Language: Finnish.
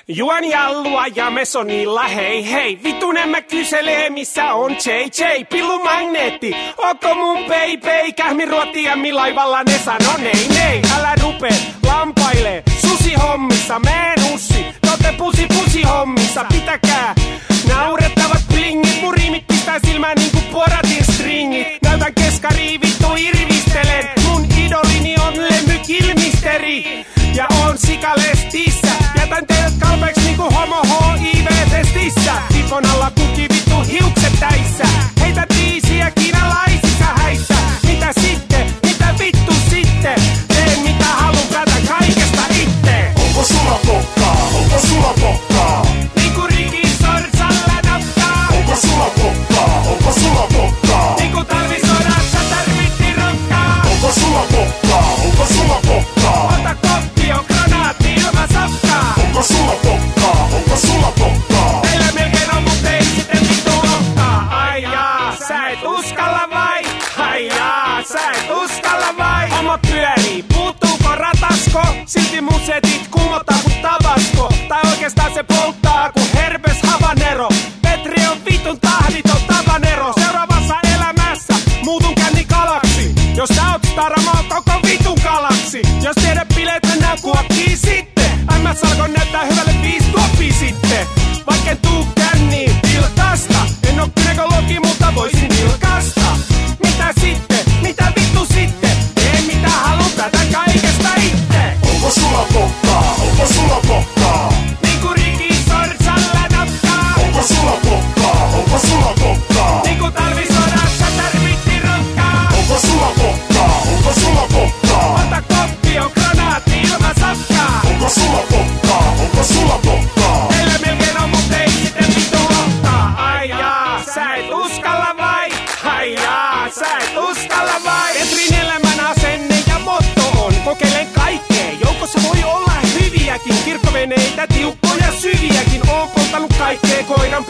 Juon jallua ja mesonilla hei hei. Vitunen mä kyselee missä on JJ. Pillu magneetti, onko mun baby? Kähmiruotiammi laivalla ne sano nei. Älä rupee lampaile susi hommissa. Mä en ussi, tote pusi hommissa. Pitäkää naurettavat blingit. Mun riimit pistää silmään niinku Boratin stringit. Näytän keskariin vittu irvistelen. Mun idolini on Lemmy Kilmisteri. Ja on sikalestissä. Jätän teidät kalpeeks niinku homo HIV-testissä. Tipon alla kuki vittu hiukset täissä. Heitä tiisiä kiinalaisissa häissä. Mitä sitten? Mitä vittu sitten? Teen mitä halun, päätän kaikesta itse. Onko sulla pokkaa? Onko sulla pokkaa? Niinku Ricky Sorsalla naptaa. Onko sulla pokkaa? Onko sulla pokkaa? Niinku talvisodassa tarvitti rokkaa. Onko sulla pokkaa? Onko sulla pokkaa? Ota koppi on granaatti ilman safkaa. Onko sulla pokkaa? Onko sulla pokkaa? Meillä melkein on mut ei sitten vittu ottaa. Ai jaa, sä et uskalla vai? Ai jaa, sä et uskalla vai? Homma pyörii, puuttuuko ratasko? Silti mun setit kuumottaa kun tabasko. Tai oikeastaan se polttaa kun herpes habanero. Petri on vitun tahditon tabanero. Seuraavassa elämässä muutun kännikalaksi. Jos sä oot stara, mä oon koko vitun galaksi. Jos tiedät bileet mennään kuokkii sitten. MS alkoi näyttää hyvälle 5 tuoppii sitten. Vaikka en tuu känniin vilkasta. En oo gynekologi, mutta voisin vilkasta. Mitä sitten? Mitä vittu sitten? Tee mitä halun, päätän kaikesta itse. Onko sulla pokkaa? Onko sulla pokkaa? Niinku Ricky Sorsalla naptaa. Onko sulla pokkaa? Onko sulla pokkaa? Niinku talvisodassa tarvitti rokkaa. Onko sulla pokkaa? Onko sulla pokkaa? Ota koppi on granaatti ilman safkaa. Onko sulla pokkaa? Onko sulla pokkaa? Meillä melkein on mut ei sitten vittu ottaa. Ai jaa, sä et uskalla vai? Ai jaa, sä et uskalla vai? Petrin elämän asenne ja motto on kokeilen kaikkea. Joukossa voi olla hyviäkin kirkkoveneitä, tiukkoja syviäkin. Oon poltanut kaikkea koiran